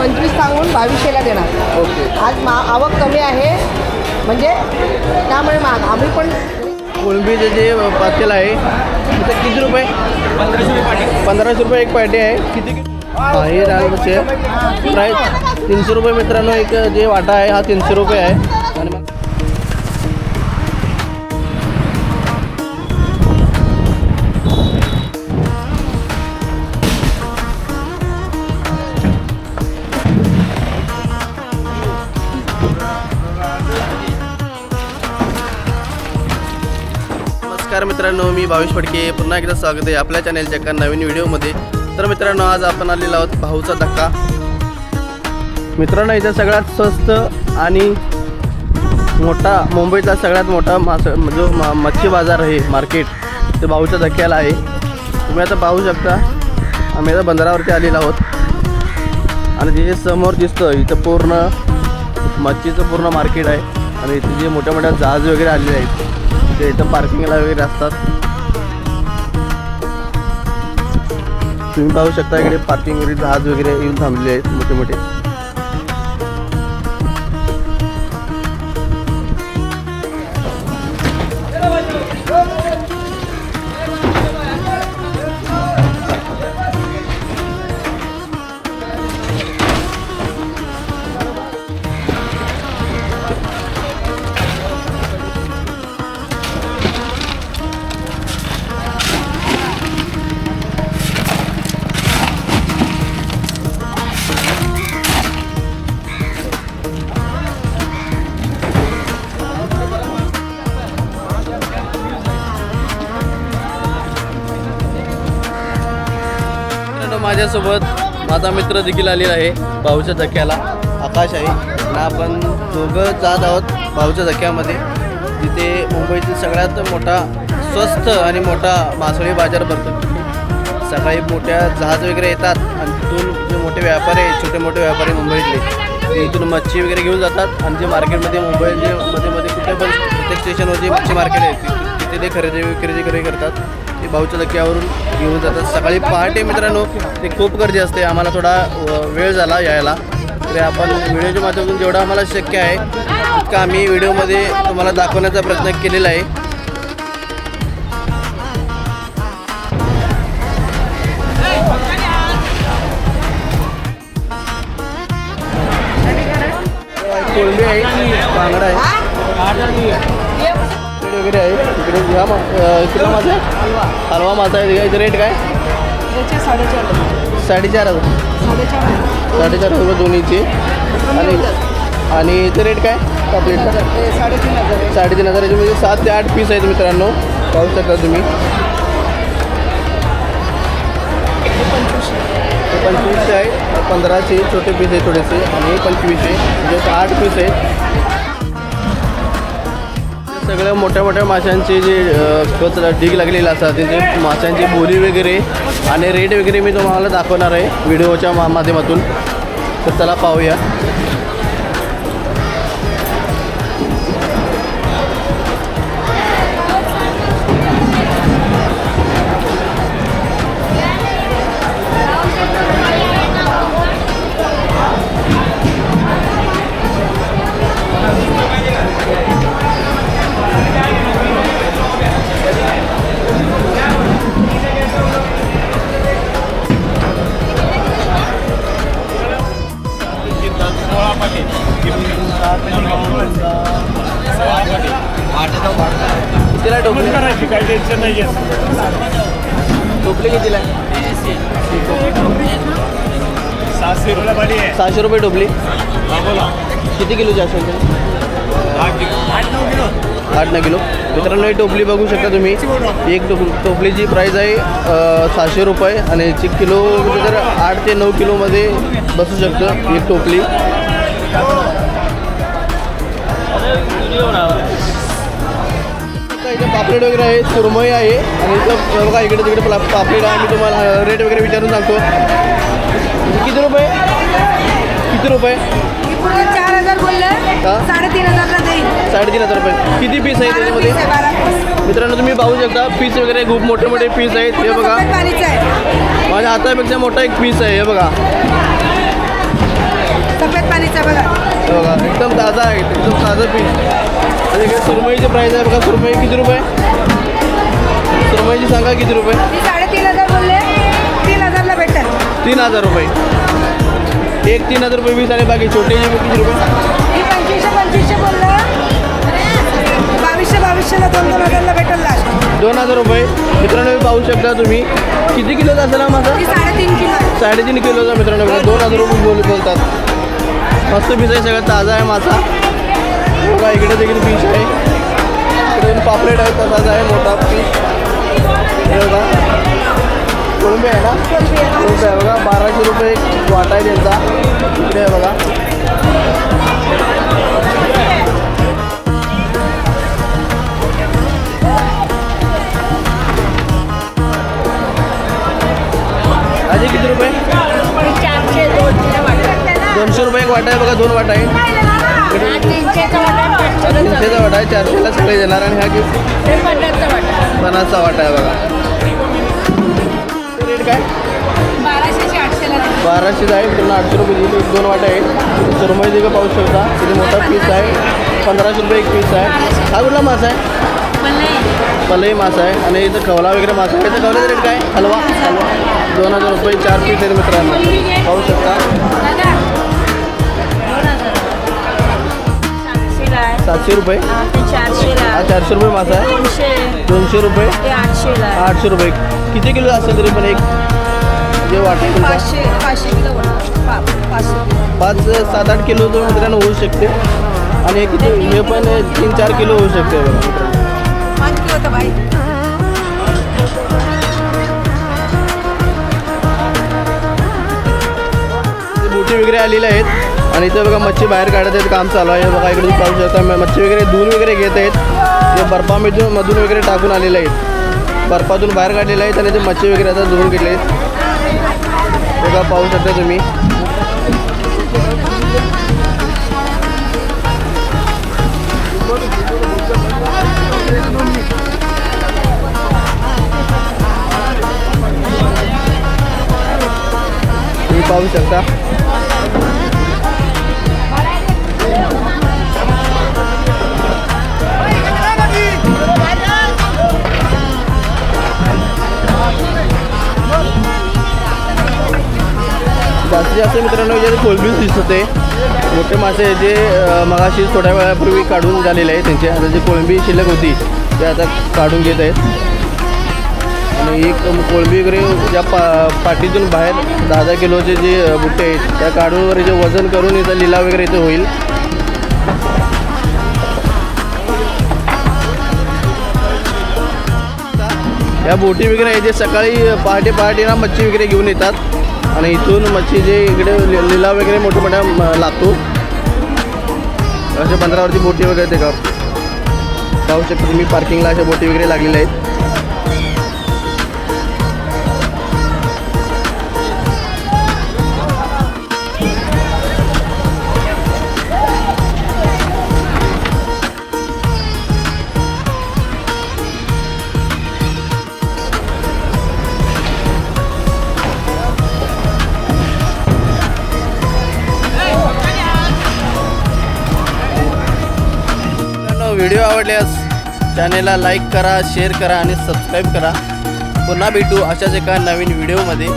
25 सांगून 2200ला देणार. ओके. आज आवक कमी आहे म्हणजे त्यामुळे महाग. आम्ही पण कोळंबीचे जे पातेल आहे तिथे किती रुपये? 1500 रुपये एक पार्टी आहे. किती? हां, हे रानचे प्राईस 300 रुपये मित्रांनो. एक जे वाटा आहे हा 300 रुपये आहे. आणि मग नमस्कार मित्रांनो, मी भावेश फडके. पुन्हा एकदा स्वागत आहे आपल्या चॅनलच्या एका नवीन व्हिडिओमध्ये. तर मित्रांनो, आज आपण आलेलो आहोत भाऊचा धक्का. मित्रांनो, इथं सगळ्यात स्वस्त आणि मोठा मुंबईचा सगळ्यात मोठा जो मच्छी बाजार आहे मार्केट ते भाऊच्या धक्क्याला आहे. तुम्ही आता पाहू शकता आम्ही आता बंदरावरती आलेलो आहोत आणि जे समोर दिसतं इथं पूर्ण मच्छीचं पूर्ण मार्केट आहे. आणि इथे जे मोठ्या मोठ्या जहाज वगैरे आलेले आहेत ते इथं पार्किंगला वगैरे असतात. तुम्ही पाहू शकता इकडे पार्किंग वगैरे जहाज वगैरे येऊन थांबलेले आहेत मोठे मोठे. माझ्यासोबत माझा मित्र देखील आलेला आहे भाऊच्या धक्क्याला, आकाश आहे. आणि आपण दोघं जात आहोत भाऊच्या धक्क्यामध्ये. तिथे मुंबईतील सगळ्यात मोठा स्वस्त आणि मोठा मासळी बाजार भरतो. सकाळी मोठ्या जहाज वगैरे येतात आणि तिथून जे मोठे व्यापारी आहेत, छोटे मोठे व्यापारी मुंबईतले, ते इथून मच्छी वगैरे घेऊन जातात. आणि जे मार्केटमध्ये मुंबईचे मध्ये कुठे पण प्रत्येक स्टेशनवर जे मच्छी मार्केट आहे तिथे ते खरेदी करतात. ते भाऊच्या धक्क्यावरून घेऊन जातात. सकाळी पहाटे मित्रांनो ते खूप गर्दी असते. आम्हाला थोडा वेळ झाला यायला, तरी आपण व्हिडिओच्या माध्यमातून जेवढं आम्हाला शक्य आहे तितकं आम्ही व्हिडिओमध्ये तुम्हाला दाखवण्याचा प्रयत्न केलेला आहे. कोळंबी आहे, बांगडा आहे वगैरे आहे. इकडे ह्या किती मासा आहे? हलवा मासा आहे. याचे रेट काय? 4,500 रुपये दोन्हीचे. आणि इथे रेट काय पापलेटचा? 3,500. म्हणजे 7 ते 8 पीस आहेत मित्रांनो, पाहू शकता तुम्ही. 2500 आहे, 1500 छोटे पीस आहे थोडेसे, आणि 2500 म्हणजे 8 पीस आहेत. सगळ्या मोठ्या मोठ्या माशांचे जे कचरा ढीग लागलेले असतात त्यांचे माशांची बोली वगैरे आणि रेट वगैरे मी तुम्हाला दाखवणार आहे व्हिडिओच्या माध्यमातून. तर चला पाहूया. कितीला टोपली? काही टेन्शन नाही आहे. टोपली कितीला? 600 रुपये टोपली. किती किलोची असेल? 8-9 किलो. मित्रांनो, ही टोपली बघू शकता तुम्ही. एक टोपलीची प्राईस आहे 600 रुपये आणि 1 किलो जर 8 ते 9 किलोमध्ये बसू शकतं एक टोपली. इथं पापलेट वगैरे आहे, सुरमई आहे. आणि इथं बघा इकडे तिकडे पापलेट आहे. मी तुम्हाला रेट वगैरे विचारून सांगतो. किती रुपये? 4,000 बोललं, 3,500 देईल. 3,500 रुपये. किती पीस आहे त्याच्यामध्ये? मित्रांनो, तुम्ही पाहू शकता पीस वगैरे खूप मोठे मोठे पीस आहेत. हे बघा, माझ्या हातापेक्षा मोठा एक पीस आहे. हे बघा, एकदम ताजा आहे एकदम ताजं पीस. आणि इकडे सुरमईची प्राईस आहे बघा. सुरमई किती रुपये? सुरमईची सांगा किती रुपये? 3,500 बोलले, 3,000ला भेटेल. 3,000 रुपये. एक 3,000 रुपये वीस आणि बाकी छोटेचे किती रुपये? मी 2500 बोललं, 2200ला 2,000ला भेटेल लास्ट. 2,000 रुपये. मित्रांनो हे पाहू शकता तुम्ही. किती किलोचा असेल हा मासा? 3.5 किलो. 3.5 किलोचा मित्रांनो. 2,000 रुपये बोलतात. मस्त पीस आहे, सगळं ताजा आहे मासा. बघा इकडे देखील फिश आहे. इकडे पापलेट आहे, तसाच आहे मोठा पीस. हे बघा कोळंबी आहे ना, कोळंबी आहे बघा. 1200 रुपये एक वाटा आहे त्यांचा. इकडे आहे बघा. आजी किती रुपये? 200 रुपये एक वाटा आहे बघा. 2 वाटा आहे. 300चा वाटा आहे. 400ला सगळे देणार. आणि हा किती? 50चा वाटा आहे बघा. रेट काय? 1200 आहे. पूर्ण 800 रुपये दिली. 2 वाटा आहे. सुरमई देखील पाहू शकता. तिथे मोठा पीस आहे. 1500 रुपये एक पीस आहे. हा कुठला मासा आहे? पलई मासा आहे. आणि इथं खवला वगैरे मासा आहे. इथं खवल्याचा रेट काय? हलवा 2,000 रुपये 4 पीस आहेत मित्रांनो. पाहू शकता. 700 रुपये. हा 400 रुपये मासा आहे. 200 रुपये. 800 रुपये. किती किलो असेल तरी पण एक जे वाटेल 5, 7, 8 किलो तो मित्रांनो होऊ शकते. आणि किती हे पण 3-4 किलो होऊ शकते बघा मित्रांनो. बोटी वगैरे आलेल्या आहेत. आणि इथं बघा मच्छी बाहेर काढत आहेत. काम चालू आहे बघा. इकडे पाहू शकता मच्छी वगैरे धुवून वगैरे घेत आहेत. जे बर्फामधून वगैरे टाकून आलेले आहेत. बर्फातून बाहेर काढलेले आहेत. आणि ते मच्छी वगैरे आता धुवून घेतले आहेत बघा. पाहू शकता तुम्ही. तुम्ही पाहू शकता. जास्तीत जास्त मित्रांनो जे कोळंबीच दिसत आहे. मोठे मासे जे मगाशी थोड्या वेळापूर्वी काढून झालेले आहे त्यांचे. आता जी कोळंबी शिल्लक होती ते आता काढून घेत आहेत. आणि एक कोळंबी वगैरे ज्या पाटीतून बाहेर 10-10 किलोचे जे बुट्टे आहेत त्या काढून वगैरे जे वजन करून इथं लिलाव वगैरे इथे होईल. या बोटी वगैरे आहे जे सकाळी पहाटे ना मच्छी वगैरे घेऊन येतात. आणि इथून मच्छी जे इकडे लिलाव वगैरे मोठ्या लागतो. अशा 15वरती बोटी वगैरे ते का पाहू शकता तुम्ही. पार्किंगला अशा बोटी वगैरे लागलेल्या आहेत. व्हिडिओ आवडल्यास चॅनेलला लाईक करा, शेअर करा आणि सबस्क्राईब करा. पुन्हा भेटू अशाच एका नवीन व्हिडिओमध्ये.